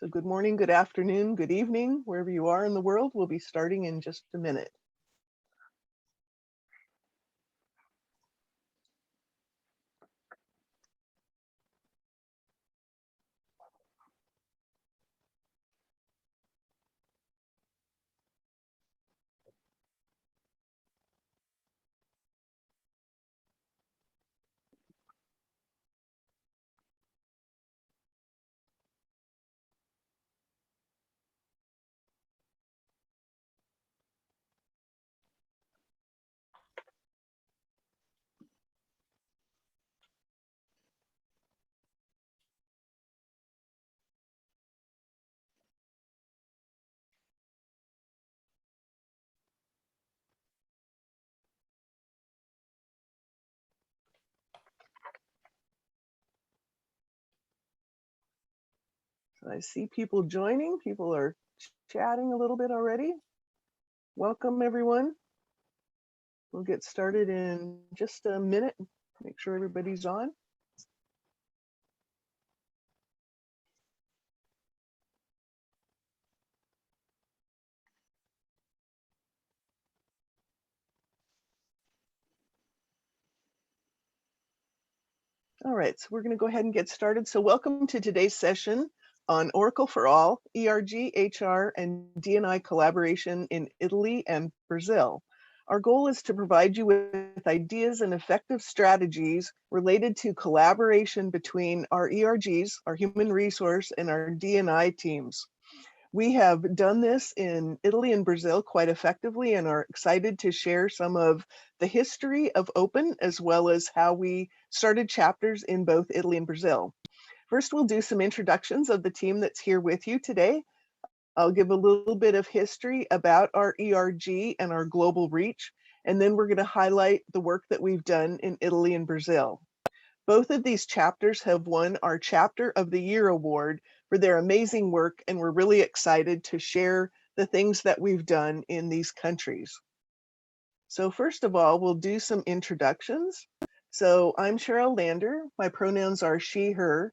So good morning, good afternoon, good evening, wherever you are in the world. We'll be starting in just a minute. So I see people joining. People are chatting a little bit already. Welcome, everyone. We'll get started in just a minute. Make sure everybody's on. All right, so we're going to go ahead and get started. So welcome to today's session on Oracle4All, ERG, HR, and D&I collaboration in Italy and Brazil. Our goal is to provide you with ideas and effective strategies related to collaboration between our ERGs, our human resource, and our D&I teams. We have done this in Italy and Brazil quite effectively and are excited to share some of the history of Open as well as how we started chapters in both Italy and Brazil. First, we'll do some introductions of the team that's here with you today. I'll give a little bit of history about our ERG and our global reach, and then we're going to highlight the work that we've done in Italy and Brazil. Both of these chapters have won our Chapter of the Year award for their amazing work, and we're really excited to share the things that we've done in these countries. So first of all, we'll do some introductions. So I'm Cheryl Lander. My pronouns are she, her.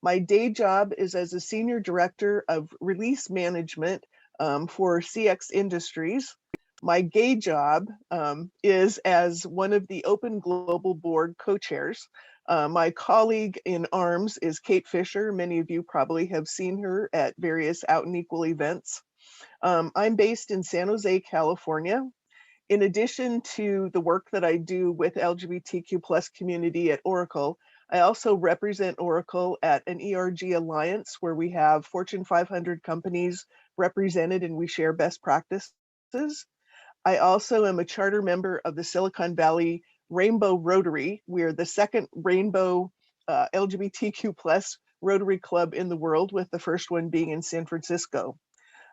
My day job is as a Senior Director of Release Management for CX Industries. My gay job is as one of the Open Global Board co-chairs. My colleague in arms is Kate Fisher. Many of you probably have seen her at various Out and Equal events. I'm based in San Jose, California. In addition to the work that I do with LGBTQ plus community at Oracle, I also represent Oracle at an ERG Alliance where we have Fortune 500 companies represented and we share best practices. I also am a charter member of the Silicon Valley Rainbow Rotary. We're the second Rainbow LGBTQ plus Rotary Club in the world, with the first one being in San Francisco.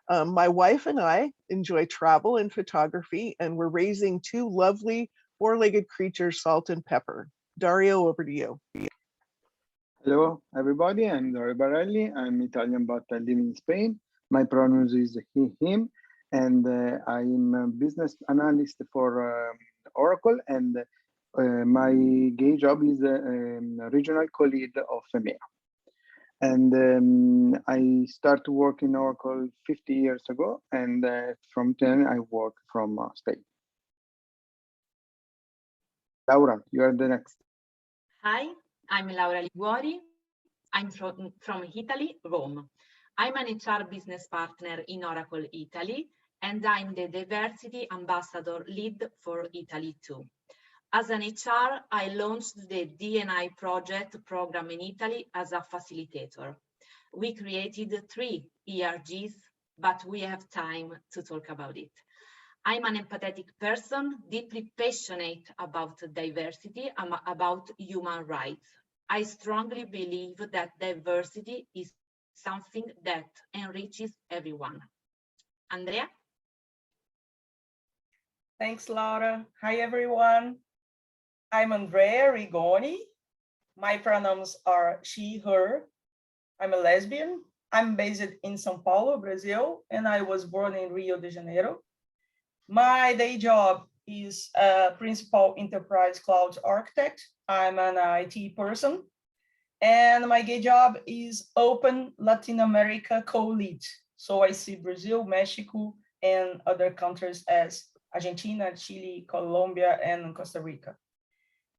My wife and I enjoy travel and photography, and we're raising two lovely four-legged creatures, Salt and Pepper. Dario, over to you. Hello, everybody. I'm Dario Barelli. I'm Italian, but I live in Spain. My pronouns is he, him, and I'm a business analyst for Oracle, and my gay job is regional co-lead of EMEA. And I started working in Oracle 50 years ago, and from then I work from Spain. Laura, you are the next. Hi, I'm Laura Liguori. I'm from Italy, Rome. I'm an HR business partner in Oracle Italy, and I'm the diversity ambassador lead for Italy too. As an HR, I launched the D&I project program in Italy as a facilitator. We created 3 ERGs, but we have time to talk about it. I'm an empathetic person, deeply passionate about diversity and about human rights. I strongly believe that diversity is something that enriches everyone. Andrea? Thanks, Laura. Hi, everyone. I'm Andrea Rigoni. My pronouns are she, her. I'm a lesbian. I'm based in São Paulo, Brazil, and I was born in Rio de Janeiro. My day job is a principal enterprise cloud architect. I'm an IT person. And my gay job is Open Latin America co-lead. So I see Brazil, Mexico, and other countries as Argentina, Chile, Colombia, and Costa Rica.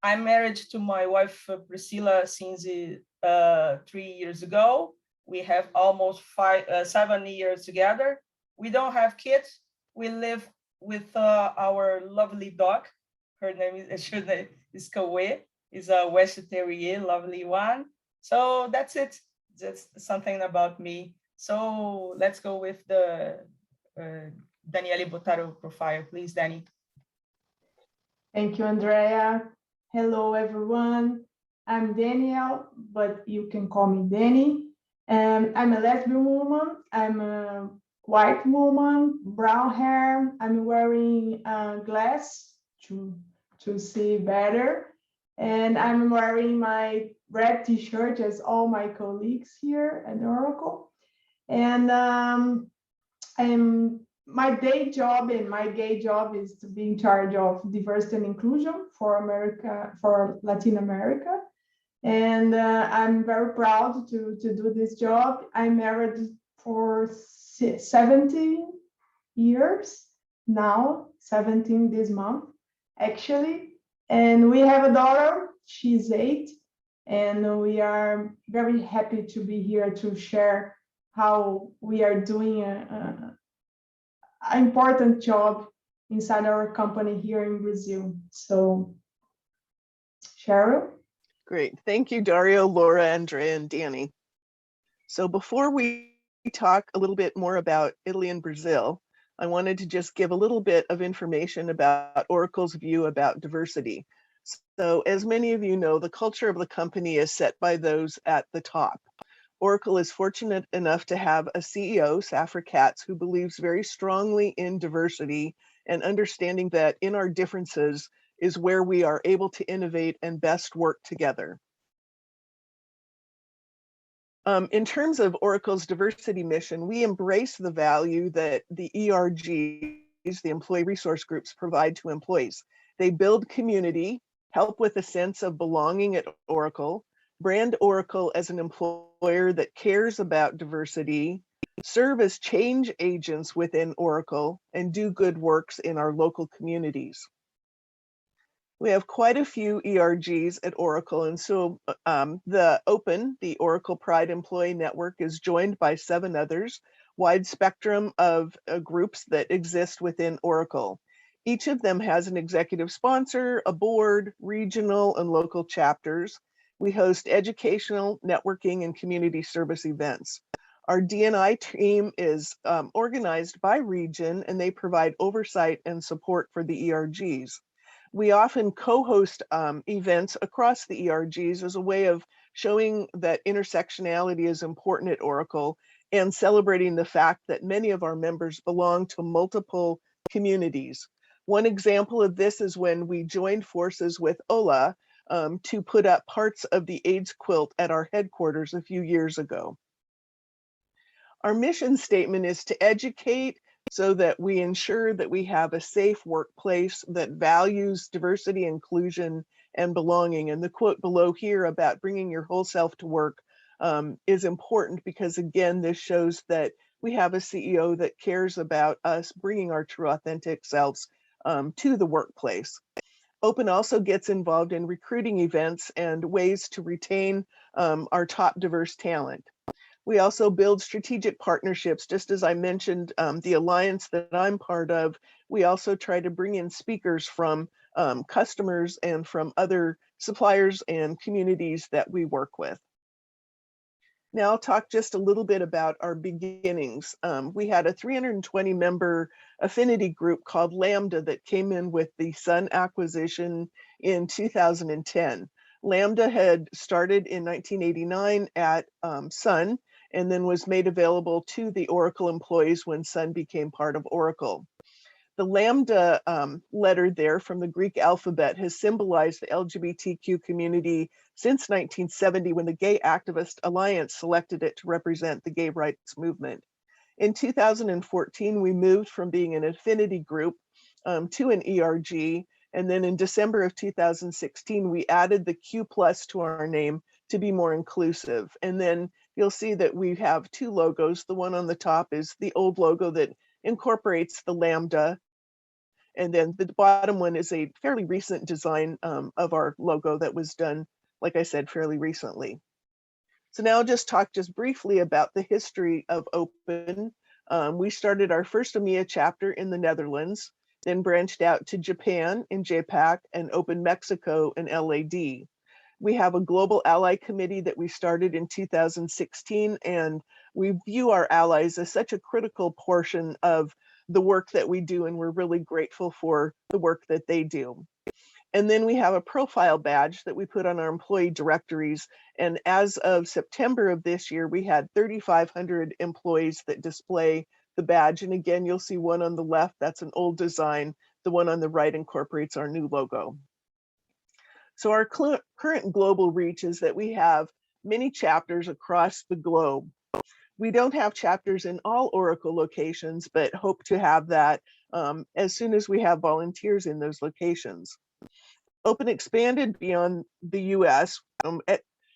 I'm married to my wife, Priscilla, since 3 years ago. We have almost 7 years together. We don't have kids. We live with our lovely dog. Her name is Kawe. Is a West Terrier, lovely one. So that's it. That's something about me. So let's go with the Daniele Botaro profile, please, Danny. Thank you, Andrea. Hello, everyone. I'm Danielle, but you can call me Danny. And I'm a lesbian woman. I'm a white woman, brown hair. I'm wearing glass to see better. And I'm wearing my red t-shirt as all my colleagues here at Oracle. And my day job and my gay job is to be in charge of diversity and inclusion for Latin America. And I'm very proud to do this job. I'm married for 17 years now, 17 this month, actually. And we have a daughter, she's 8. And we are very happy to be here to share how we are doing an important job inside our company here in Brazil. So, Cheryl? Great. Thank you, Dario, Laura, Andrea, and Danny. So before we talk a little bit more about Italy and Brazil, I wanted to just give a little bit of information about Oracle's view about diversity. So as many of you know, the culture of the company is set by those at the top. Oracle is fortunate enough to have a CEO, Safra Katz, who believes very strongly in diversity and understanding that in our differences is where we are able to innovate and best work together. In terms of Oracle's diversity mission, we embrace the value that the ERGs, the employee resource groups, provide to employees. They build community, help with a sense of belonging at Oracle, brand Oracle as an employer that cares about diversity, serve as change agents within Oracle, and do good works in our local communities. We have quite a few ERGs at Oracle, and so the Oracle Pride Employee Network is joined by 7 others, wide spectrum of groups that exist within Oracle. Each of them has an executive sponsor, a board, regional and local chapters. We host educational, networking, and community service events. Our D&I team is organized by region, and they provide oversight and support for the ERGs. We often co-host events across the ERGs as a way of showing that intersectionality is important at Oracle and celebrating the fact that many of our members belong to multiple communities. One example of this is when we joined forces with OLA to put up parts of the AIDS quilt at our headquarters a few years ago. Our mission statement is to educate so that we ensure that we have a safe workplace that values diversity, inclusion, and belonging. And the quote below here about bringing your whole self to work is important because, again, this shows that we have a CEO that cares about us bringing our true authentic selves to the workplace. Open also gets involved in recruiting events and ways to retain our top diverse talent. We also build strategic partnerships. Just as I mentioned, the alliance that I'm part of, we also try to bring in speakers from customers and from other suppliers and communities that we work with. Now I'll talk just a little bit about our beginnings. We had a 320 member affinity group called Lambda that came in with the Sun acquisition in 2010. Lambda had started in 1989 at Sun and then was made available to the Oracle employees when Sun became part of Oracle. The Lambda letter there from the Greek alphabet has symbolized the LGBTQ community since 1970 when the Gay Activist Alliance selected it to represent the gay rights movement. In 2014, we moved from being an affinity group to an ERG. And then in December of 2016, we added the Q+ to our name to be more inclusive. And then you'll see that we have two logos. The one on the top is the old logo that incorporates the lambda. And then the bottom one is a fairly recent design of our logo that was done, like I said, fairly recently. So now I'll just talk briefly about the history of Open. We started our first EMEA chapter in the Netherlands, then branched out to Japan in JPAC and Open Mexico and LAD. We have a global ally committee that we started in 2016, and we view our allies as such a critical portion of the work that we do, and we're really grateful for the work that they do. And then we have a profile badge that we put on our employee directories. And as of September of this year, we had 3,500 employees that display the badge. And again, you'll see one on the left, that's an old design. The one on the right incorporates our new logo. So our current global reach is that we have many chapters across the globe. We don't have chapters in all Oracle locations, but hope to have that as soon as we have volunteers in those locations. Open expanded beyond the US.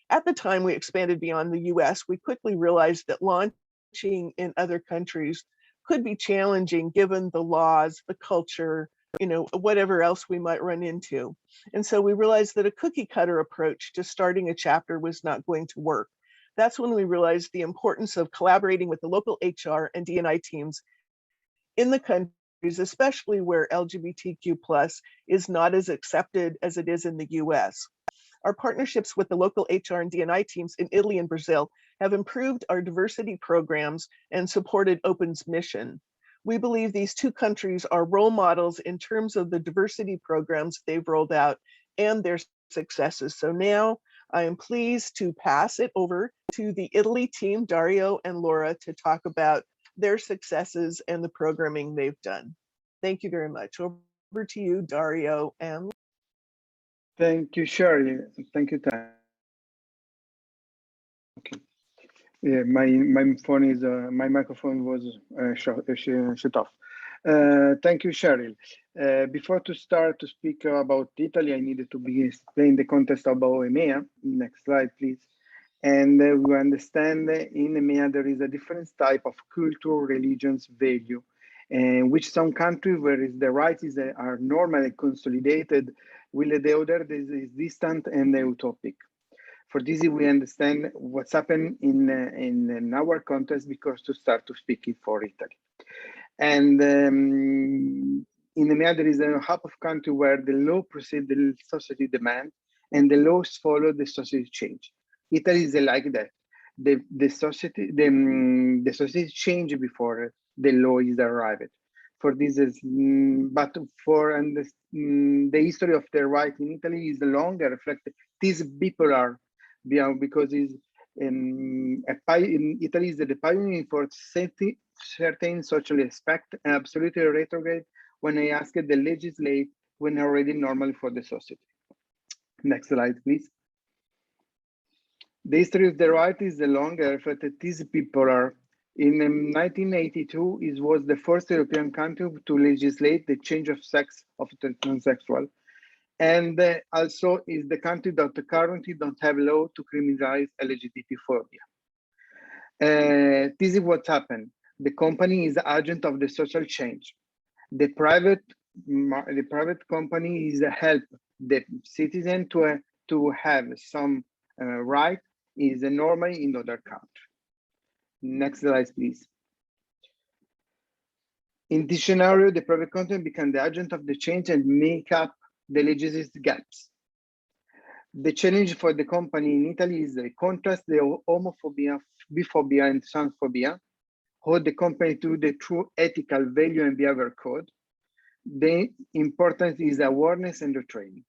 At the time we expanded beyond the US, we quickly realized that launching in other countries could be challenging given the laws, the culture, whatever else we might run into. And so we realized that a cookie cutter approach to starting a chapter was not going to work. That's when we realized the importance of collaborating with the local HR and D&I teams in the countries, especially where LGBTQ+ is not as accepted as it is in the US. Our partnerships with the local HR and D&I teams in Italy and Brazil have improved our diversity programs and supported Open's mission. We believe these two countries are role models in terms of the diversity programs they've rolled out and their successes. So now I am pleased to pass it over to the Italy team, Dario and Laura, to talk about their successes and the programming they've done. Thank you very much. Over to you, Dario and Thank you, Shirley. Thank you, Tanya. Okay. Yeah, my phone is my microphone was shut off. Thank you, Cheryl. Before to start to speak about Italy, I needed to explain the context about EMEA. Next slide, please. And we understand in EMEA there is a different type of culture, religions, value, and which some countries where the rights are normally consolidated, while the other is distant and utopic. For this, we understand what's happened in our context because to start to speak it for Italy. And in EMEA, there is a hub of country where the law precedes the society demand and the laws follow the society change. Italy is like that. The society change before the law is arrived. For this is, but for the history of the right in Italy is longer. Reflect these bipolar, because in Italy is the pioneer for certain social aspect, absolutely retrograde when I asked the legislate when already normal for the society. Next slide, please. The history of the right is the longer, reflected these bipolar. In 1982, it was the first European country to legislate the change of sex of the transsexual. And also is the country that currently don't have law to criminalize LGBT phobia. This is what happened. The company is the agent of the social change. The private company is a help the citizen to have some right is normal in other country. Next slide, please. In this scenario, the private company become the agent of the change and make up the legislative gaps. The challenge for the company in Italy is the contrast the homophobia, biphobia, and transphobia, hold the company to the true ethical value and behavior code. The importance is awareness and the training.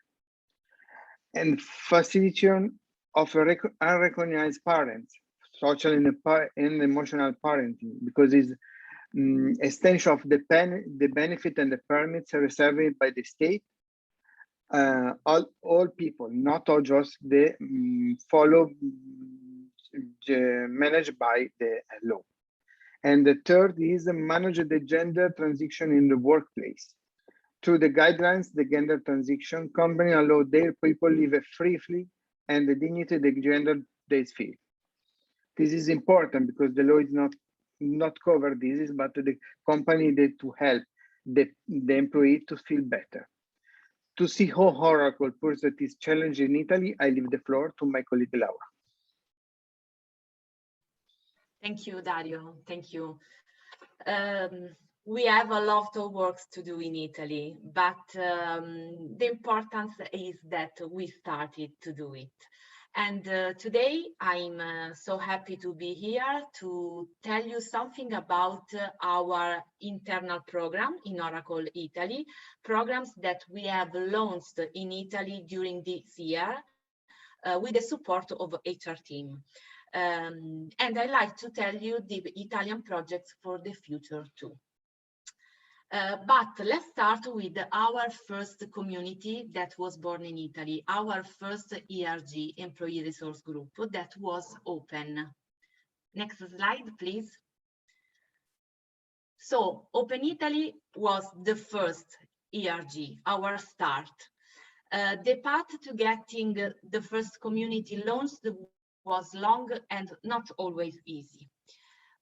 And facilitation of unrecognized parents, social and emotional parenting, because it's extension of the benefit and the permits reserved by the state. All people, not all just the follow managed by the law. And the third is manage the gender transition in the workplace. Through the guidelines, the gender transition company allow their people live freely and the dignity of the gender they feel. This is important because the law is not cover this, but the company that to help the employee to feel better. To see how Oracle pursues this challenge in Italy, I leave the floor to my colleague Laura. Thank you, Dario. Thank you. We have a lot of work to do in Italy, but the importance is that we started to do it. And today I'm so happy to be here to tell you something about our internal program in Oracle Italy, programs that we have launched in Italy during this year with the support of HR team. And I'd like to tell you the Italian projects for the future too. But let's start with our first community that was born in Italy, our first ERG, Employee Resource Group, that was open. Next slide, please. So Open Italy was the first ERG, our start. The path to getting the first community launched was long and not always easy.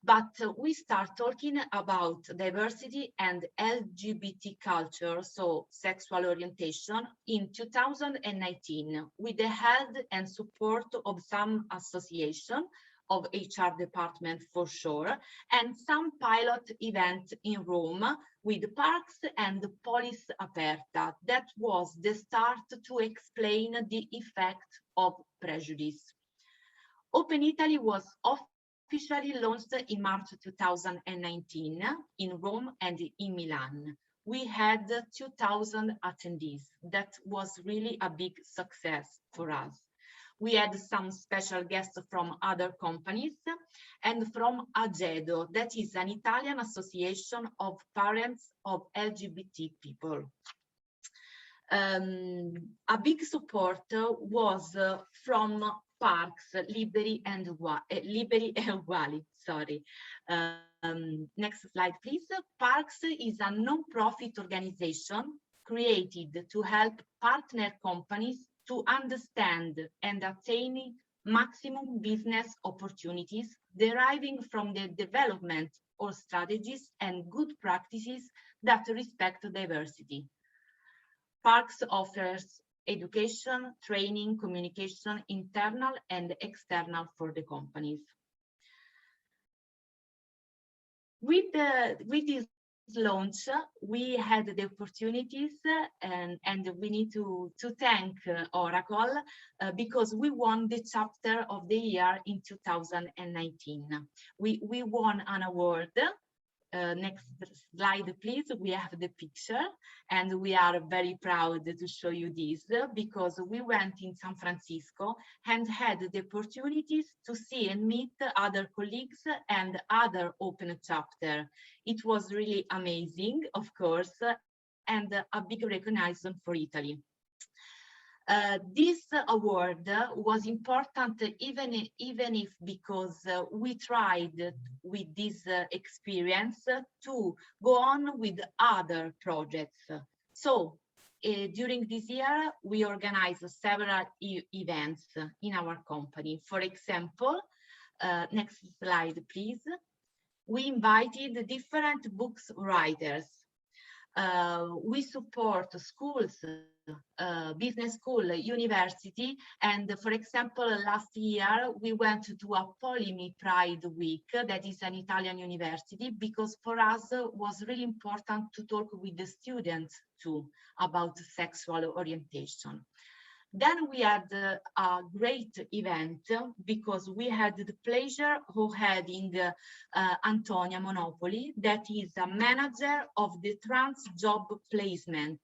But we start talking about diversity and LGBT culture, so sexual orientation, in 2019 with the help and support of some association of HR department for sure, and some pilot event in Rome with parks and police aperta. That was the start to explain the effect of prejudice. Open Italy was officially launched in March 2019 in Rome and in Milan. We had 2,000 attendees. That was really a big success for us. We had some special guests from other companies and from AGEDO, that is an Italian association of parents of LGBT people. A big support was from Parks, Liberi and Uguali, sorry. Next slide, please. Parks is a non-profit organization created to help partner companies to understand and attain maximum business opportunities deriving from the development of strategies and good practices that respect diversity. Parks offers education, training, communication, internal and external for the companies. With this launch, we had the opportunities and we need to thank Oracle because we won the chapter of the year in 2019. We won an award. Next slide, please. We have the picture and we are very proud to show you this because we went in San Francisco and had the opportunities to see and meet other colleagues and other open chapter. It was really amazing, of course, and a big recognition for Italy. This award was important even if because we tried with this experience to go on with other projects. So during this year, we organized several events in our company. For example, next slide, please. We invited different books writers. We support schools, business school, university, and for example, last year we went to a Polimi Pride Week, that is an Italian university, because for us it was really important to talk with the students too about sexual orientation. Then we had a great event because we had the pleasure of having Antonia Monopoli, that is a manager of the trans job placement.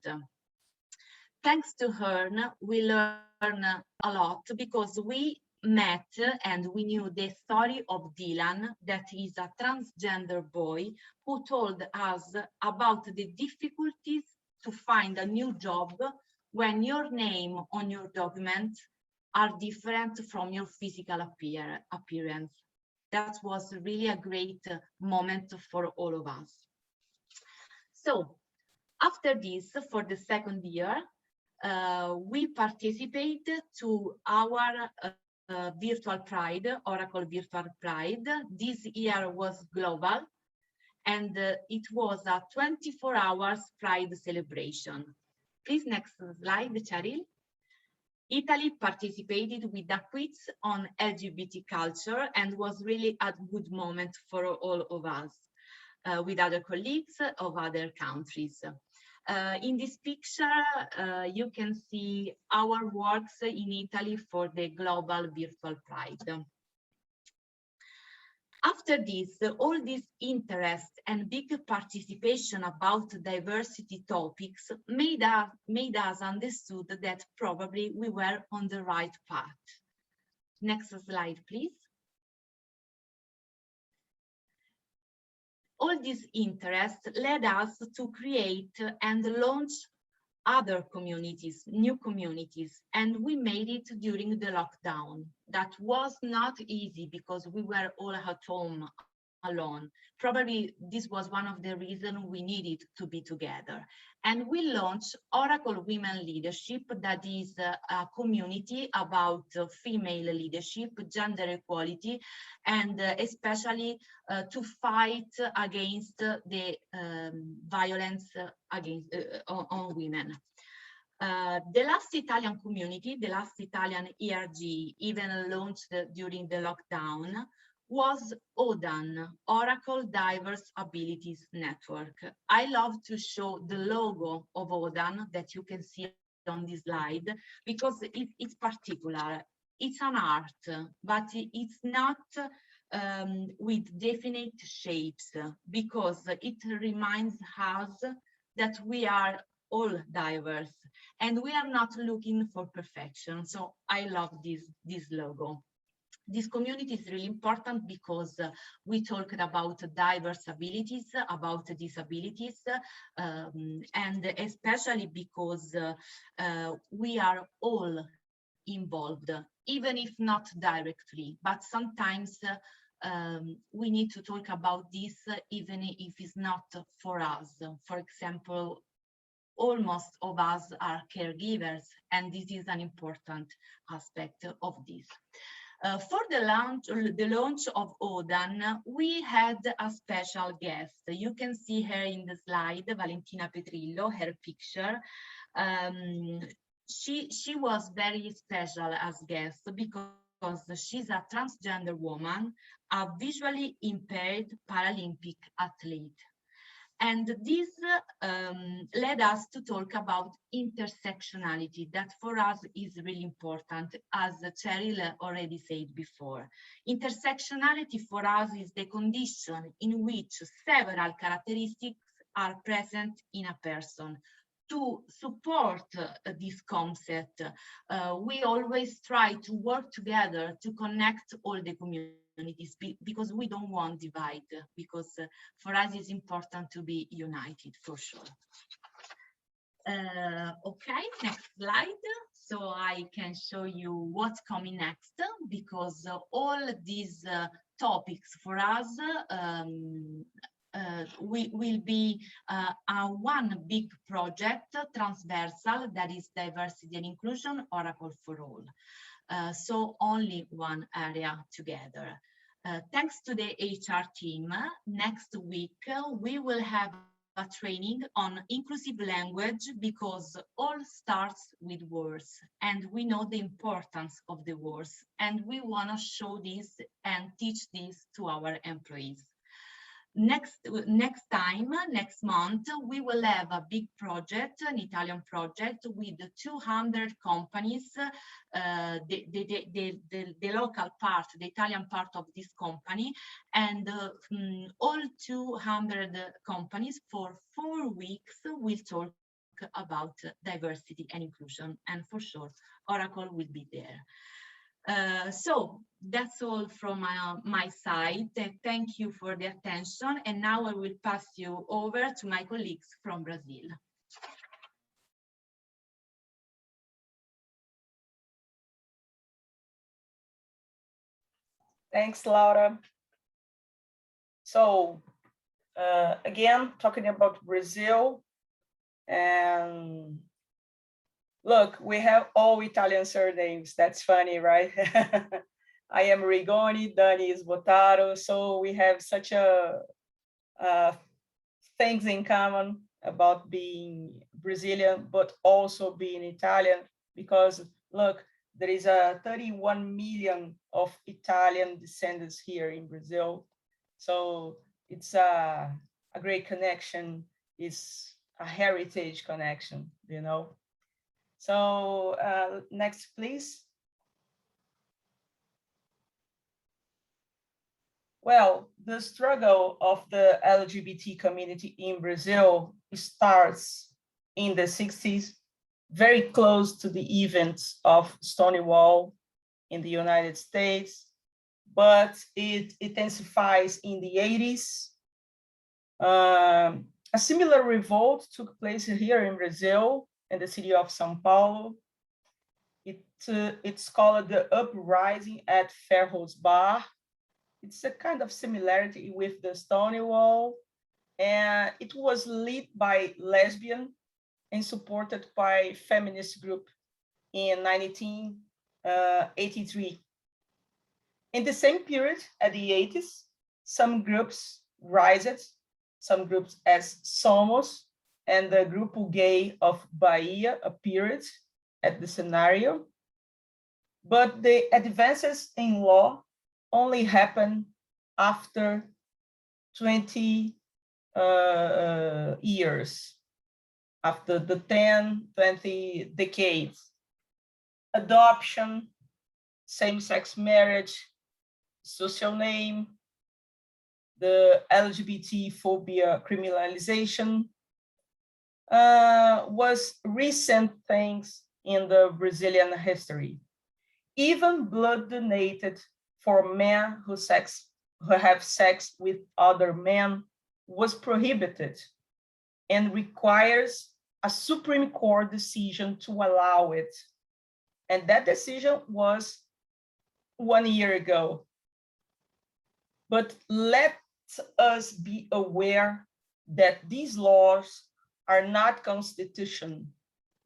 Thanks to her, we learned a lot because we met and we knew the story of Dylan, that is a transgender boy who told us about the difficulties to find a new job when your name on your document are different from your physical appearance. That was really a great moment for all of us. So after this, for the second year, we participate to our virtual Pride, Oracle Virtual Pride. This year was global, and it was a 24 hours Pride celebration. Please, next slide, Cheryl. Italy participated with a quiz on LGBT culture and was really a good moment for all of us, with other colleagues of other countries. In this picture, you can see our works in Italy for the Global Virtual Pride. After this, all this interest and big participation about diversity topics made us understood that probably we were on the right path. Next slide, please. All this interest led us to create and launch other communities, new communities, and we made it during the lockdown. That was not easy because we were all at home alone. Probably this was one of the reasons we needed to be together. And we launched Oracle Women Leadership, that is a community about female leadership, gender equality, and especially to fight against the violence against on women. The last Italian community, the last Italian ERG, even launched during the lockdown, was ODAN, Oracle Diverse Abilities Network. I love to show the logo of ODAN that you can see on this slide because it's particular. It's an art, but it's not with definite shapes because it reminds us that we are all diverse and we are not looking for perfection. So I love this logo. This community is really important because we talked about diverse abilities, about disabilities, and especially because we are all involved, even if not directly, but sometimes we need to talk about this even if it's not for us. For example, almost of us are caregivers, and this is an important aspect of this. For the launch of ODAN, we had a special guest. You can see her in the slide, Valentina Petrillo, her picture. She was very special as guest because she's a transgender woman, a visually impaired Paralympic athlete. And this led us to talk about intersectionality, that for us is really important, as Cheryl already said before. Intersectionality for us is the condition in which several characteristics are present in a person. To support this concept, we always try to work together to connect all the communities because we don't want divide, because for us it's important to be united for sure. Okay, next slide. So I can show you what's coming next, because all these topics for us will be one big project, transversal, that is diversity and inclusion, Oracle4All. So only one area together. Thanks to the HR team, next week we will have a training on inclusive language, because all starts with words and we know the importance of the words, and we want to show this and teach this to our employees. Next month, we will have a big project, an Italian project with 200 companies, the local part, the Italian part of this company, and all 200 companies for 4 weeks will talk about diversity and inclusion, and for sure, Oracle will be there. So that's all from my side. Thank you for the attention. And now I will pass you over to my colleagues from Brazil. Thanks, Laura. So again, talking about Brazil, and Look, we have all Italian surnames. That's funny, right? I am Rigoni, Dani is Botaro. So we have such a things in common about being Brazilian, but also being Italian, because look, there is a 31 million of Italian descendants here in Brazil. So it's a great connection. It's a heritage connection, you know. So next, please. Well, the struggle of the LGBT community in Brazil starts in the 60s, very close to the events of Stonewall in the United States, but it intensifies in the 80s. A similar revolt took place here in Brazil, in the city of São Paulo. It's called the Uprising at Ferros Bar. It's a kind of similarity with the Stonewall, and it was led by lesbian and supported by feminist group in 1983. In the same period, at the 80s, some groups rised, some groups as Somos and the Grupo Gay of Bahia appeared at the scenario. But the advances in law only happened after 20 years, after the 20 decades. Adoption, same-sex marriage, social name, the LGBT phobia criminalization was recent things in the Brazilian history. Even blood donated for men who have sex with other men was prohibited and requires a Supreme Court decision to allow it. And that decision was 1 year ago. But let us be aware that these laws are not constitution.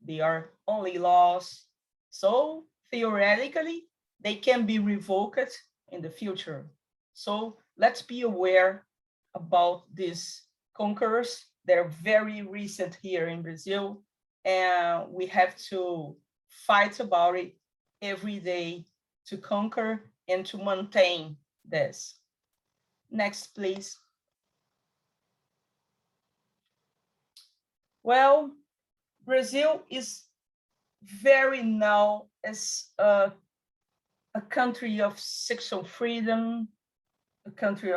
They are only laws. So theoretically, they can be revoked in the future. So let's be aware about these conquerors. They're very recent here in Brazil, and we have to fight about it every day to conquer and to maintain this. Next, please. Well, Brazil is very known as a country of sexual freedom, a country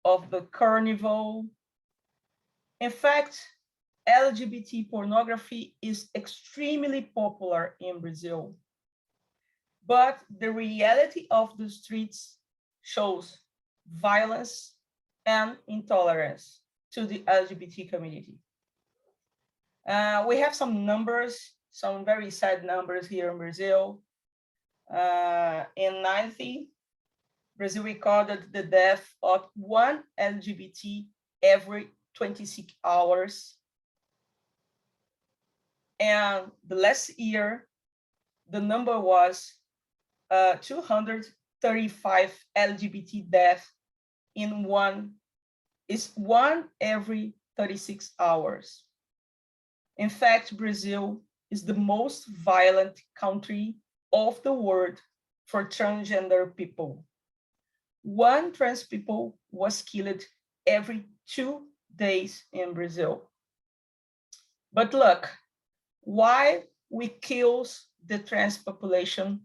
of the carnival. In fact, LGBT pornography is extremely popular in Brazil. But the reality of the streets shows violence and intolerance to the LGBT community. We have some numbers, some very sad numbers here in Brazil. In 90, Brazil recorded the death of one LGBT every 26 hours. And the last year, the number was 235 LGBT deaths in one every 36 hours. In fact, Brazil is the most violent country of the world for transgender people. One trans people was killed every 2 days in Brazil. But look, why we kill the trans population?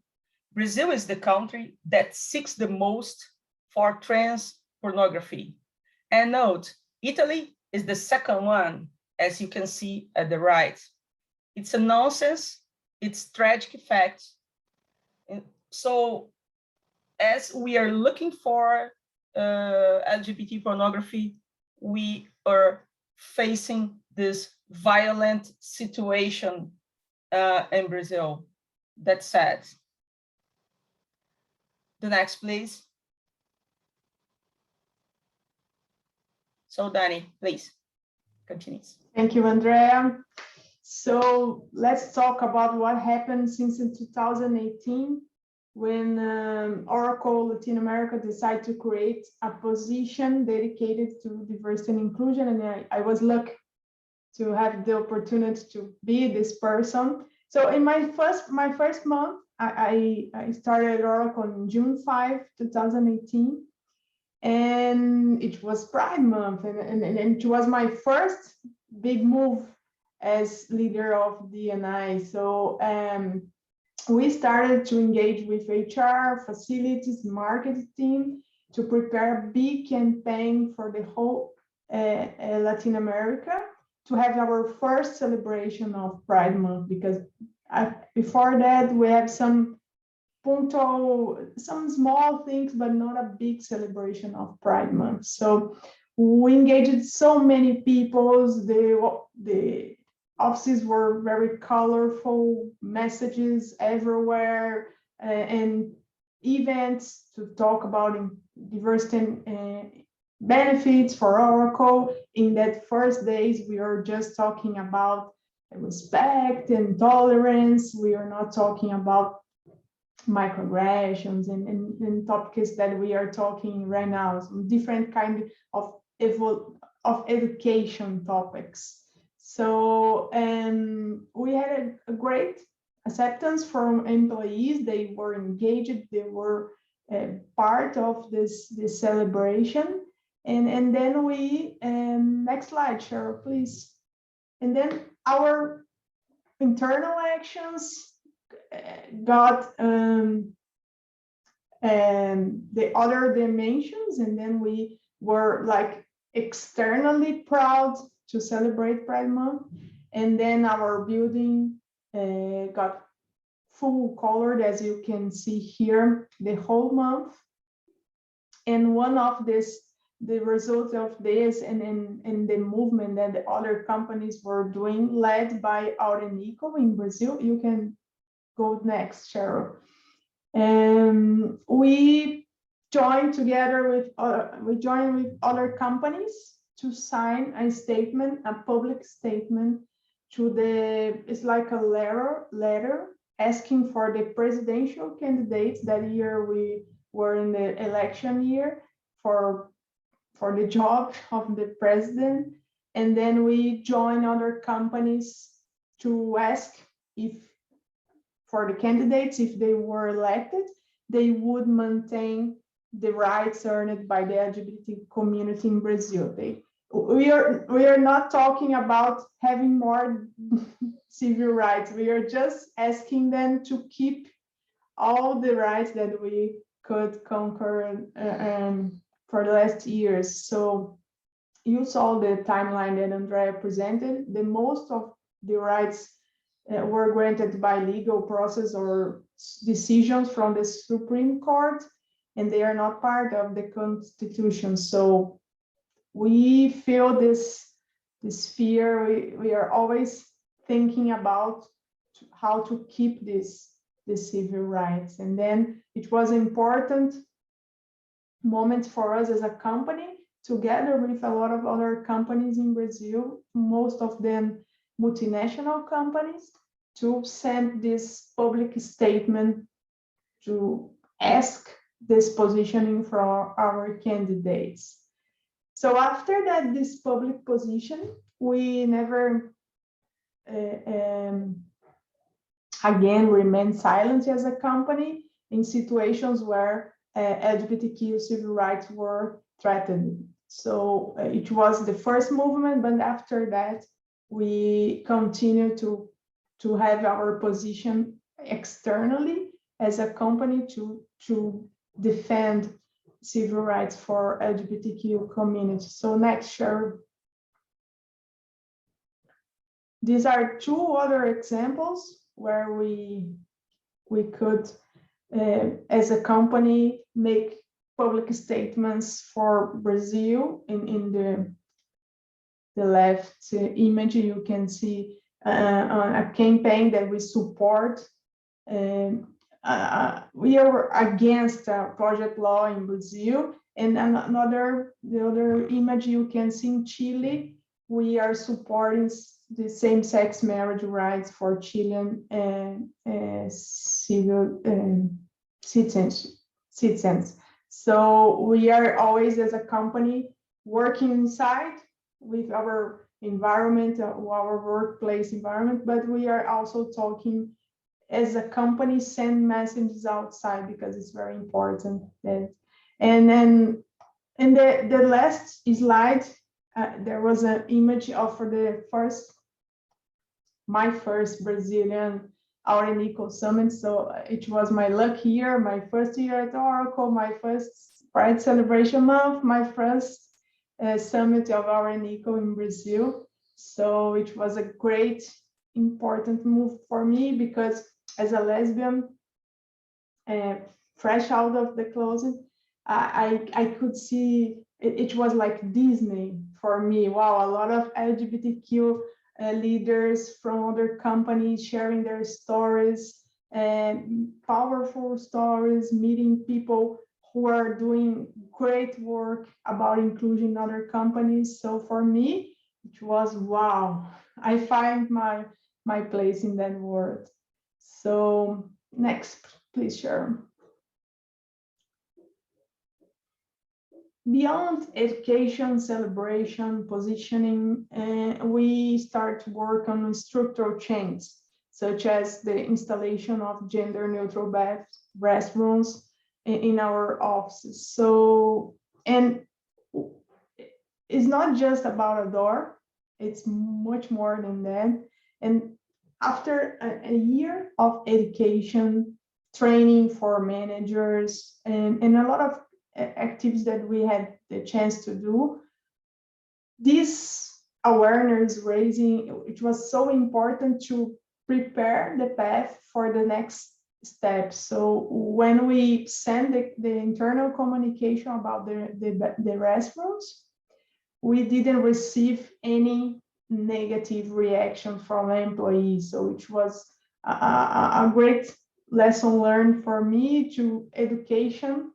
Brazil is the country that seeks the most for trans pornography. And note, Italy is the second one, as you can see at the right. It's a nonsense, it's tragic fact. And so as we are looking for LGBT pornography, we are facing this violent situation in Brazil. That's sad. The next, please. So Dani, please, continue. Thank you, Andrea. So let's talk about what happened since in 2018 when Oracle Latin America decided to create a position dedicated to diversity and inclusion. And I was lucky to have the opportunity to be this person. So in my first month, I started Oracle on June 5, 2018. And it was Pride Month, and it was my first big move as leader of D&I. So we started to engage with HR, facilities, marketing team to prepare a big campaign for the whole Latin America to have our first celebration of Pride Month, because before that we have some small things, but not a big celebration of Pride Month. So we engaged so many people. The offices were very colorful, messages everywhere, and events to talk about diversity and benefits for Oracle. In that first days, we are just talking about respect and tolerance. We are not talking about microaggressions and topics that we are talking right now, some different kind of education topics. So we had a great acceptance from employees. They were engaged, they were part of this celebration. And then we, next slide, Cheryl, please. And then our internal actions got the other dimensions, and then we were like externally proud to celebrate Pride Month. And then our building got full colored, as you can see here, the whole month. And one of the result of this and the movement that the other companies were doing, led by Aurenico in Brazil. You can go next, Cheryl. We joined with other companies to sign a statement, a public statement it's like a letter asking for the presidential candidates. That year we were in the election year for the job of the president. And then we joined other companies to ask for the candidates, if they were elected, they would maintain the rights earned by the LGBT community in Brazil. We are not talking about having more civil rights. We are just asking them to keep all the rights that we could conquer for the last years. So you saw the timeline that Andrea presented. The most of the rights were granted by legal process or decisions from the Supreme Court, and they are not part of the Constitution. So we feel this fear. We are always thinking about how to keep the civil rights. And then it was an important moment for us as a company, together with a lot of other companies in Brazil, most of them multinational companies, to send this public statement to ask this positioning for our candidates. So after that, this public position, we never again remain silent as a company in situations where LGBTQ civil rights were threatened. So it was the first movement, but after that, we continue to have our position externally as a company to defend civil rights for LGBTQ community. So next, Cheryl. These are two other examples where we could, as a company, make public statements for Brazil. In the left image, you can see a campaign that we support. We are against project law in Brazil. And the other image you can see in Chile, we are supporting the same-sex marriage rights for Chilean citizens. So we are always, as a company, working inside with our environment, our workplace environment, but we are also talking as a company, send messages outside because it's very important. And then in the last slide, there was an image of my first Brazilian HR&D Summit. So it was my lucky year, my first year at Oracle, my first Pride Celebration Month, my first summit of HR&D in Brazil. So it was a great, important move for me because as a lesbian, fresh out of the closet, I could see it was like Disney for me. Wow, a lot of LGBTQ leaders from other companies sharing their stories, and powerful stories, meeting people who are doing great work about inclusion in other companies. So for me, it was wow. I find my place in that world. So next, please, Sharon. Beyond education, celebration, positioning, we start to work on structural change, such as the installation of gender-neutral restrooms in our offices. So, and it's not just about a door, it's much more than that. And after a year of education, training for managers, and a lot of activities that we had the chance to do, this awareness raising, it was so important to prepare the path for the next step. So when we send the internal communication about the restrooms, we didn't receive any negative reaction from employees. So it was a great lesson learned for me to education.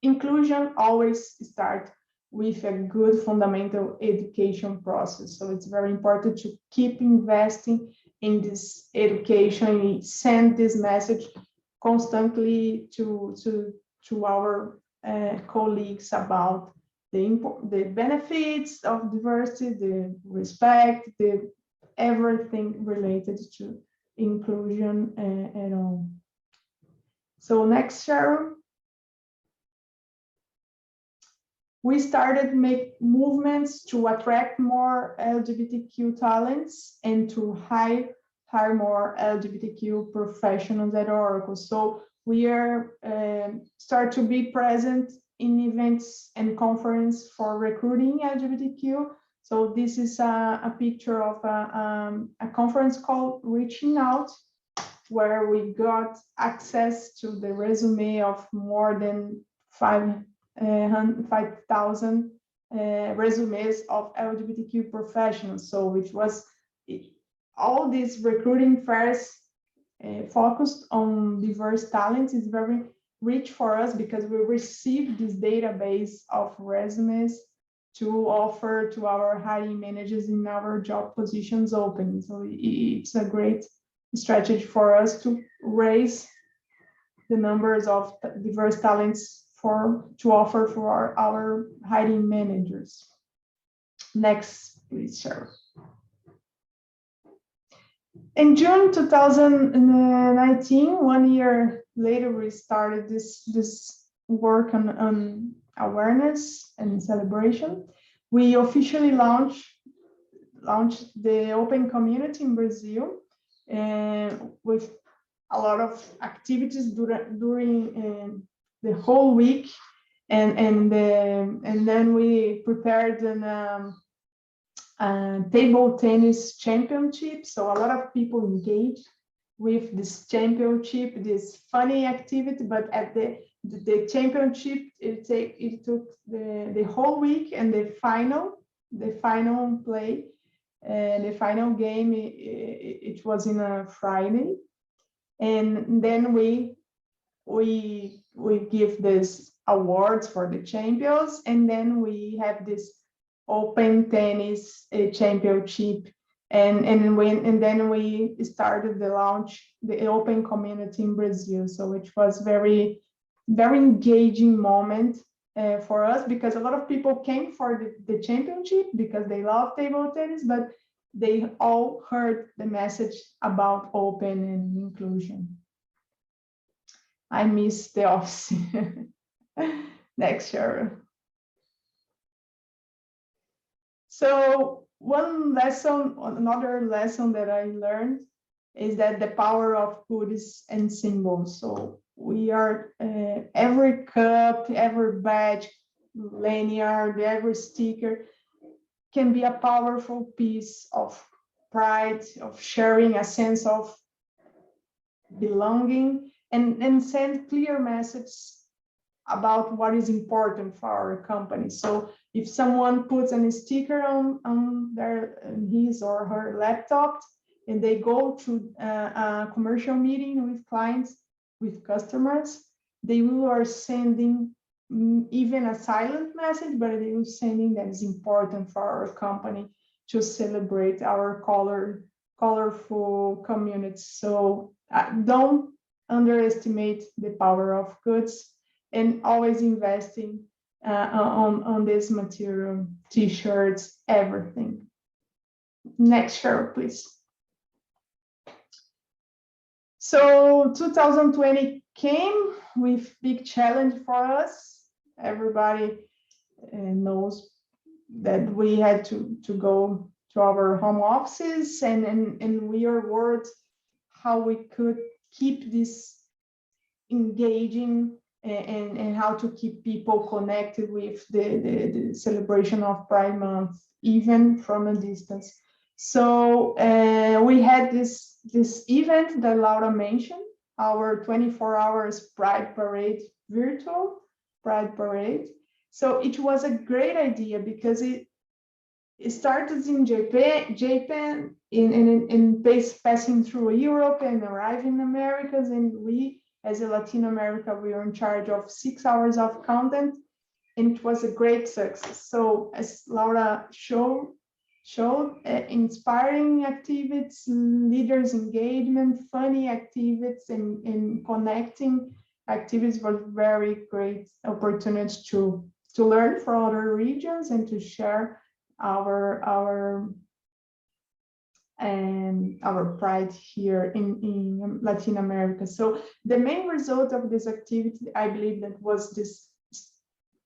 Inclusion always starts with a good fundamental education process. So it's very important to keep investing in this education, send this message constantly to our colleagues about the benefits of diversity, the respect, everything related to inclusion and all. So next, Sharon. We started make movements to attract more LGBTQ talents and to hire more LGBTQ professionals at Oracle. So we are start to be present in events and conference for recruiting LGBTQ. So this is a picture of a conference called Reaching Out, where we got access to the resume of more than 5,000 resumes of LGBTQ professionals. So which was all these recruiting fairs focused on diverse talents is very rich for us because we receive this database of resumes to offer to our hiring managers in our job positions open. So it's a great strategy for us to raise the numbers of diverse talents to offer for our hiring managers. Next, please, Cheryl. In June 2019, 1 year later, we started this work on awareness and celebration. We officially launched the open community in Brazil with a lot of activities during the whole week, and then we prepared a table tennis championship. So a lot of people engaged with this championship, this funny activity. But at the championship, it took the whole week, and the final play, the final game, it was in a Friday, and then we give this awards for the champions, and then we have this Open Tennis Championship. And then we started the open community in Brazil. So it was very engaging moment for us, because a lot of people came for the championship because they love table tennis, but they all heard the message about open and inclusion. I miss the office. Next, Cheryl. So another lesson that I learned is that the power of goodies and symbols. So we are every cup, every badge, lanyard, every sticker can be a powerful piece of pride, of sharing a sense of belonging, and send clear messages about what is important for our company. So if someone puts a sticker on his or her laptop, and they go to a commercial meeting with clients, with customers, they are sending even a silent message, but they are sending that is important for our company to celebrate our colorful communities. So don't underestimate the power of goods, and always investing on this material, t-shirts, everything. Next chart, please. So 2020 came with big challenge for us. Everybody knows that we had to go to our home offices, and we are worried how we could keep this engaging and how to keep people connected with the celebration of Pride Month, even from a distance. So we had this event that Laura mentioned, our 24 hours Pride Parade, virtual Pride Parade. So it was a great idea because it started in Japan, passing through Europe and arriving in Americas, and we, as a Latin America, we are in charge of 6 hours of content, and it was a great success. So as Laura showed inspiring activities, leaders engagement, funny activities, and connecting activities were very great opportunities to learn from other regions and to share our pride here in Latin America. So the main result of this activity, I believe, that was this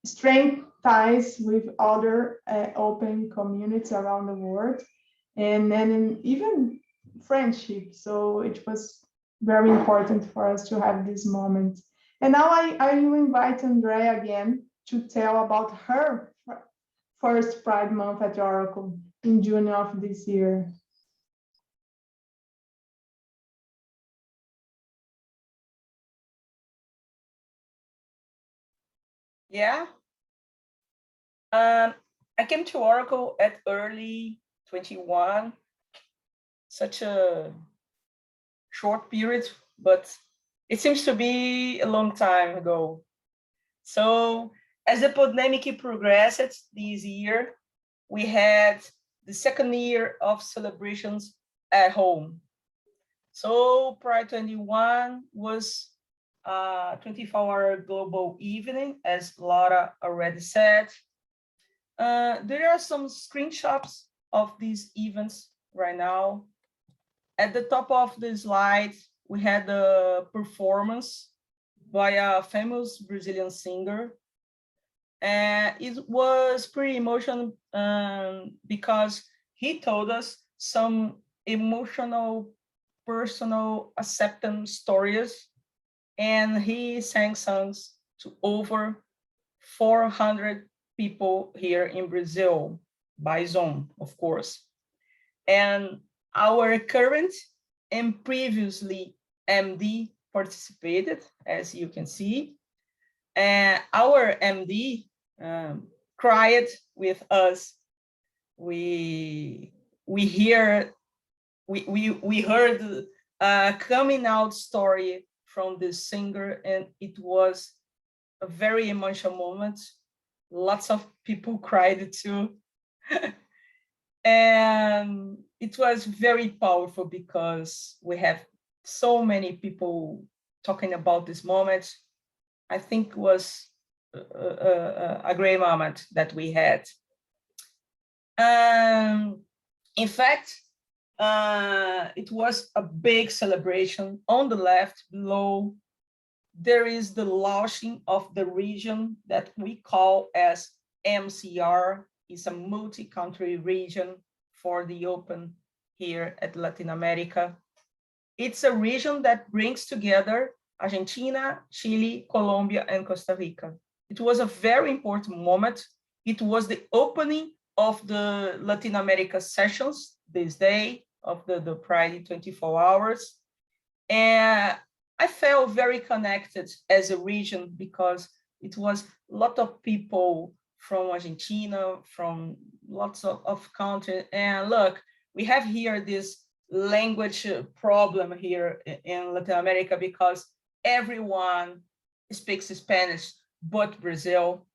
strength ties with other open communities around the world, and then even friendship. So it was very important for us to have this moment. And now I will invite Andrea again to tell about her first Pride Month at Oracle in June of this year. Yeah. I came to Oracle at early 21, such a short period, but it seems to be a long time ago. So as the pandemic progressed this year, we had the second year of celebrations at home. So Pride 21 was a 24-hour global evening, as Laura already said. There are some screenshots of these events right now. At the top of the slide, we had a performance by a famous Brazilian singer. And it was pretty emotional because he told us some emotional, personal acceptance stories, and he sang songs to over 400 people here in Brazil by Zoom, of course. And our current and previously MD participated, as you can see. And our MD cried with us. We heard a coming out story from this singer, and it was a very emotional moment. Lots of people cried too. And it was very powerful because we have so many people talking about this moment. I think it was a great moment that we had. In fact, it was a big celebration. On the left below, there is the launching of the region that we call as MCR. It's a multi-country region for the open here at Latin America. It's a region that brings together Argentina, Chile, Colombia, and Costa Rica. It was a very important moment. It was the opening of the Latin America sessions this day of the Pride 24 hours. And I felt very connected as a region because it was a lot of people from Argentina, from lots of countries. And look, we have here this language problem here in Latin America because everyone speaks Spanish but Brazil.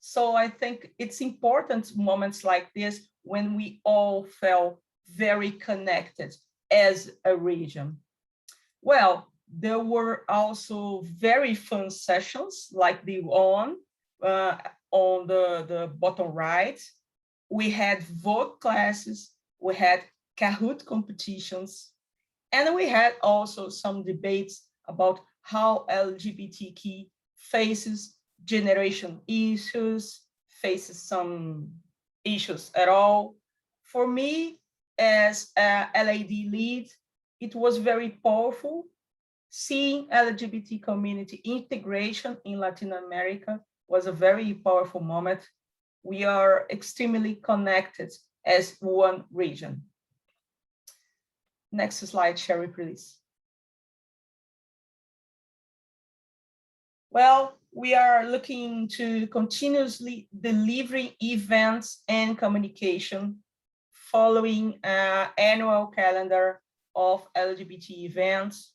So I think it's important moments like this when we all felt very connected as a region. Well, there were also very fun sessions like the one on the bottom right. We had vogue classes, we had Kahoot competitions, and we had also some debates about how LGBTQ faces generation issues, faces some issues at all. For me, as a LAD lead, it was very powerful seeing LGBT community integration in Latin America was a very powerful moment. We are extremely connected as one region. Next slide, Sherry, please. Well, we are looking to continuously delivering events and communication following an annual calendar of LGBT events.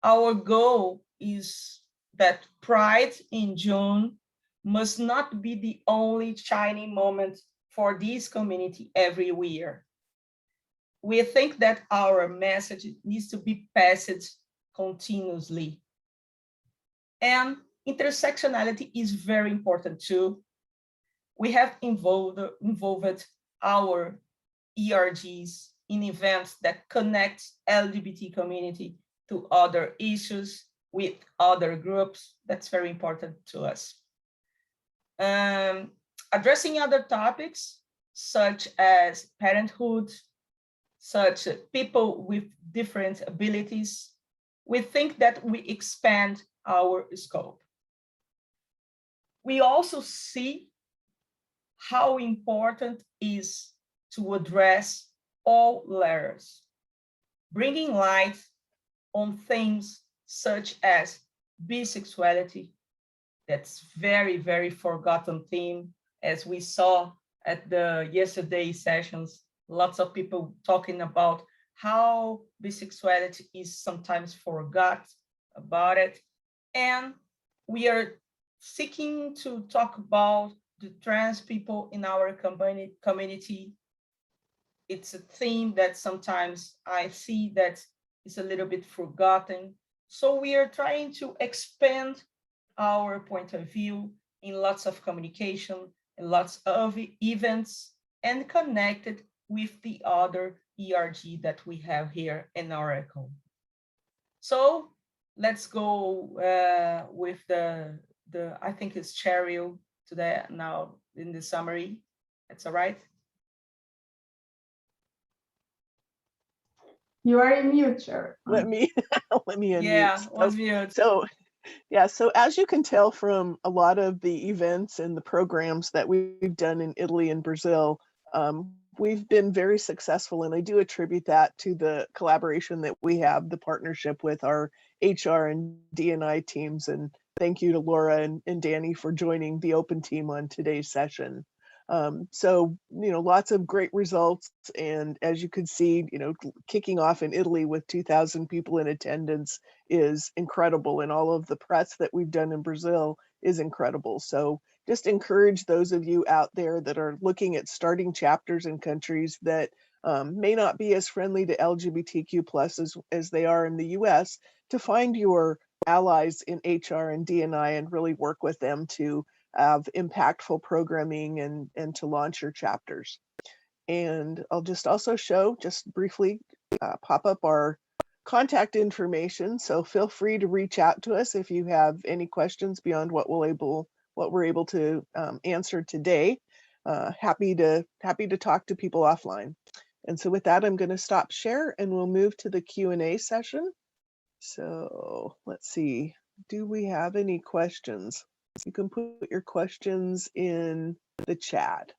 Our goal is that Pride in June must not be the only shining moment for this community every year. We think that our message needs to be passed continuously. And intersectionality is very important too. We have involved our ERGs in events that connect LGBT community to other issues with other groups. That's very important to us. Addressing other topics such as parenthood, such as people with different abilities, we think that we expand our scope. We also see how important it is to address all layers, bringing light on things such as bisexuality. That's very, very forgotten theme. As we saw at the yesterday sessions, lots of people talking about how bisexuality is sometimes forgot about it. And we are seeking to talk about the trans people in our community. It's a theme that sometimes I see that is a little bit forgotten. So we are trying to expand our point of view in lots of communication and lots of events and connected with the other ERG that we have here in Oracle. So let's go with the I think it's Cheryl today now in the summary. That's all right. You are in mute, Cheryl. Let me unmute. Yeah, unmute. So yeah, so as you can tell from a lot of the events and the programs that we've done in Italy and Brazil, we've been very successful, and I do attribute that to the collaboration that we have, the partnership with our HR and D&I teams. And thank you to Laura and Danny for joining the open team on today's session. So, lots of great results. And as you could see, kicking off in Italy with 2,000 people in attendance is incredible. And all of the press that we've done in Brazil is incredible. So just encourage those of you out there that are looking at starting chapters in countries that may not be as friendly to LGBTQ plus as they are in the US, to find your allies in HR and D&I and really work with them to have impactful programming and to launch your chapters. And I'll just also show, just briefly, pop up our contact information. So feel free to reach out to us if you have any questions beyond what we're able to answer today. Happy to talk to people offline. And so with that, I'm going to stop share and we'll move to the Q&A session. So let's see, do we have any questions? You can put your questions in the chat.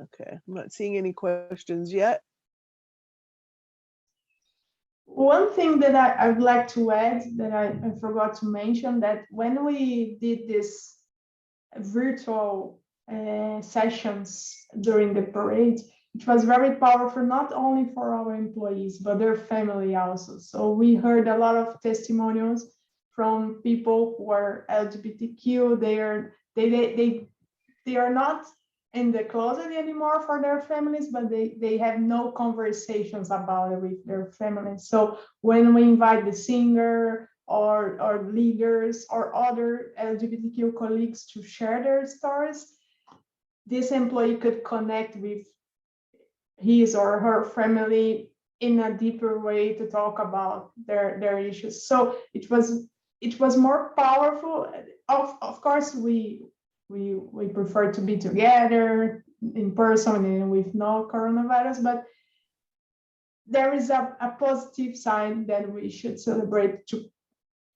Okay, I'm not seeing any questions yet. One thing that I'd like to add that I forgot to mention, that when we did this virtual sessions during the parade, it was very powerful, not only for our employees, but their family also. So we heard a lot of testimonials from people who are LGBTQ. They are not in the closet anymore for their families, but they have no conversations about it with their families. So when we invite the singer or leaders or other LGBTQ colleagues to share their stories, this employee could connect with his or her family in a deeper way to talk about their issues. So it was more powerful. Of course, we prefer to be together in person and with no coronavirus, but there is a positive side that we should celebrate,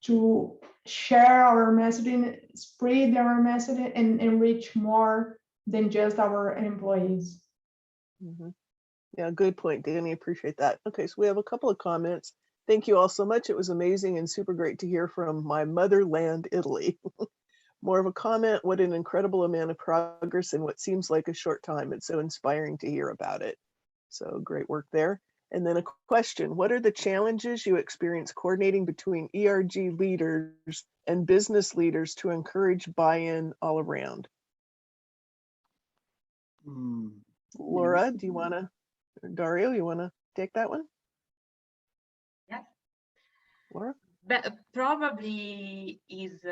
to share our messaging, spread our messaging, and reach more than just our employees. Mm-hmm. Yeah, good point, Danny. Appreciate that. Okay, so we have a couple of comments. Thank you all so much. It was amazing and super great to hear from my motherland, Italy. More of a comment, what an incredible amount of progress in what seems like a short time. It's so inspiring to hear about it. So great work there. And then a question, what are the challenges you experience coordinating between ERG leaders and business leaders to encourage buy-in all around? Laura, do you want to, or Dario, you want to take that one? Yeah. Laura? But probably is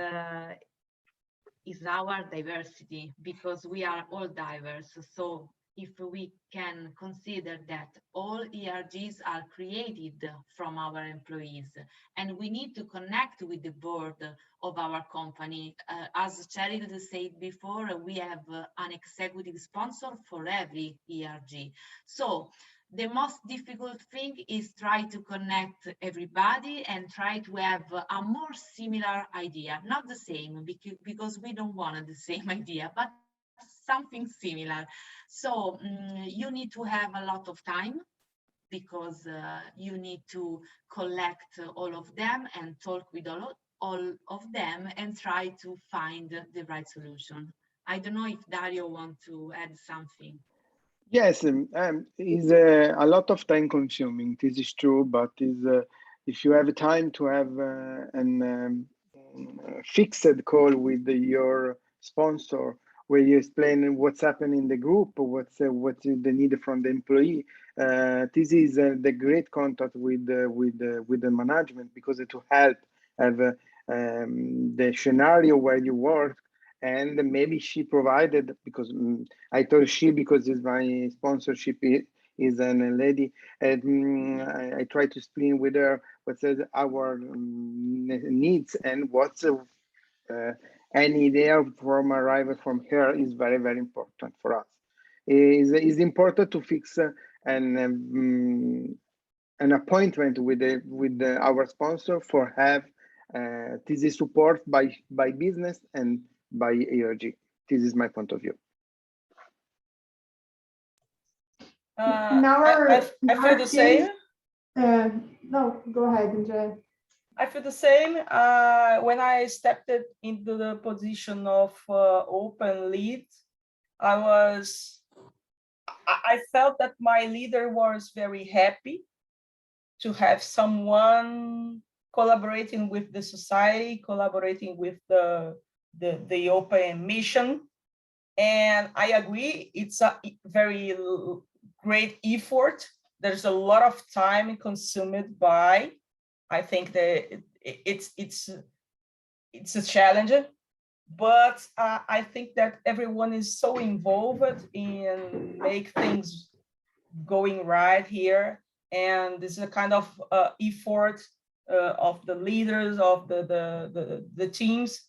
our diversity, because we are all diverse. So if we can consider that all ERGs are created from our employees, and we need to connect with the board of our company. As Cheryl said before, we have an executive sponsor for every ERG. So the most difficult thing is try to connect everybody and try to have a more similar idea, not the same, because we don't want the same idea, but something similar. So you need to have a lot of time, because you need to collect all of them and talk with all of them and try to find the right solution. I don't know if Dario wants to add something. Yes, is a lot of time consuming. This is true, but if you have time to have an fixed call with your sponsor, where you explain what's happening in the group, what's the need from the employee, this is the great contact with the management, because it will help have the scenario where you work. And maybe she provided, because I told she, because it's my sponsorship is a lady, and I try to explain with her what's our needs, and what's any idea from arrival from her is very, very important for us. It's important to fix an appointment with our sponsor for have this is support by business and by ERG. This is my point of view. I feel the same. No, go ahead, Andrea. I feel the same. When I stepped into the position of open lead, I felt that my leader was very happy to have someone collaborating with the society, collaborating with the open mission. And I agree, it's a very great effort. There's a lot of time consumed by, I think that it's a challenge, but I think that everyone is so involved in make things going right here. And this is a kind of effort of the leaders of the teams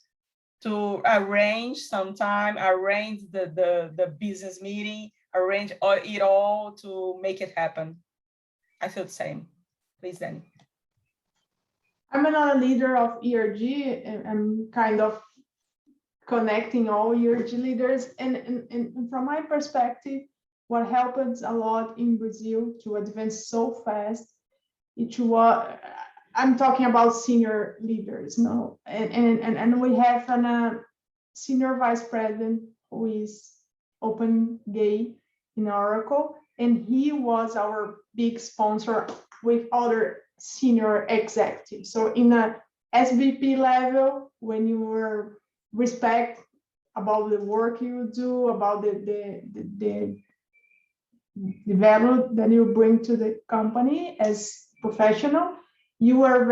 to arrange the business meeting, arrange it all to make it happen. I feel the same. Please, Danny. I'm not a leader of ERG, and I'm kind of connecting all ERG leaders. And from my perspective, what happens a lot in Brazil to advance so fast, I'm talking about senior leaders now, and we have a senior vice president who is open gay in Oracle, and he was our big sponsor with other senior executives. So in a SVP level, when you were respect about the work you do, about the value that you bring to the company as professional, you are a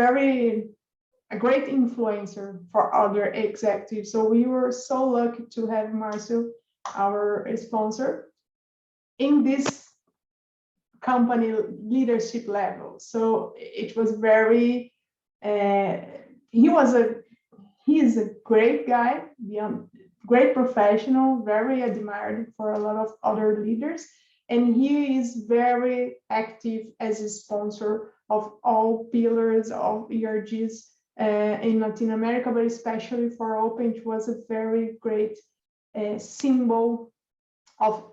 great influencer for other executives. So we were so lucky to have Marcio, our sponsor, in this company leadership level. So it was very, he is a great guy, great professional, very admired for a lot of other leaders. And he is very active as a sponsor of all pillars of ERGs in Latin America, but especially for Open. It was a very great symbol of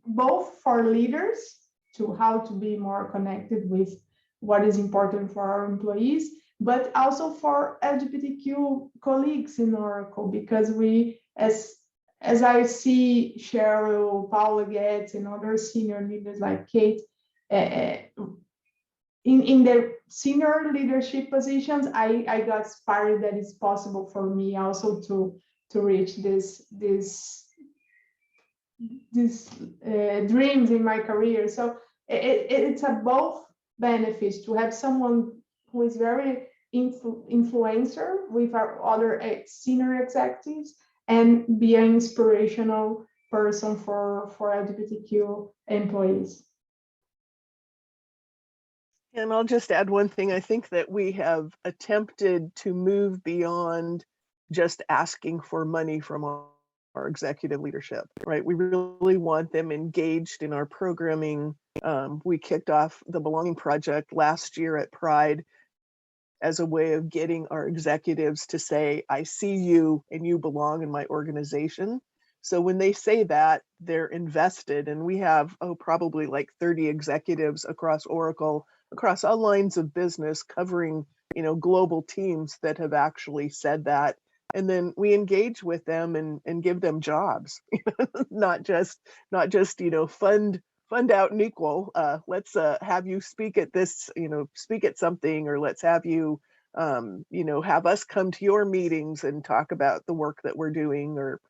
both for leaders to how to be more connected with what is important for our employees, but also for LGBTQ colleagues in Oracle, because we, as I see Cheryl, Paula Getz, and other senior leaders like Kate, in the senior leadership positions, I got inspired that it's possible for me also to reach these dreams in my career. So it's a both benefits to have someone who is very influencer with our other senior executives and be an inspirational person for LGBTQ employees. And I'll just add one thing. I think that we have attempted to move beyond just asking for money from our executive leadership, right? We really want them engaged in our programming. We kicked off the Belonging Project last year at Pride as a way of getting our executives to say, I see you and you belong in my organization. So when they say that, they're invested. And we have, probably like 30 executives across Oracle, across all lines of business, covering, global teams that have actually said that. And then we engage with them and give them jobs, not just, fund out and equal. Let's have you speak at this, speak at something, or let's have you, have us come to your meetings and talk about the work that we're doing, or,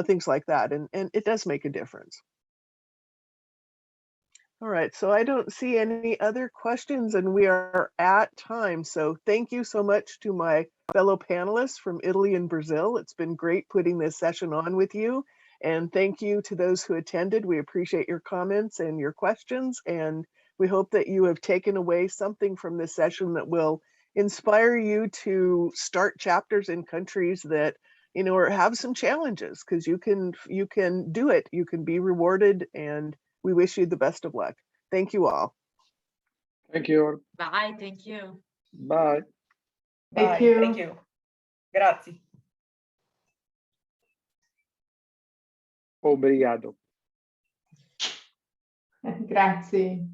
things like that. And it does make a difference. All right, so I don't see any other questions, and we are at time. So thank you so much to my fellow panelists from Italy and Brazil. It's been great putting this session on with you. And thank you to those who attended. We appreciate your comments and your questions. And we hope that you have taken away something from this session that will inspire you to start chapters in countries that, or have some challenges, because you can do it. You can be rewarded, and we wish you the best of luck. Thank you all. Thank you. Bye, thank you. Bye. Thank you. Thank you. Grazie. Obrigado. Grazie.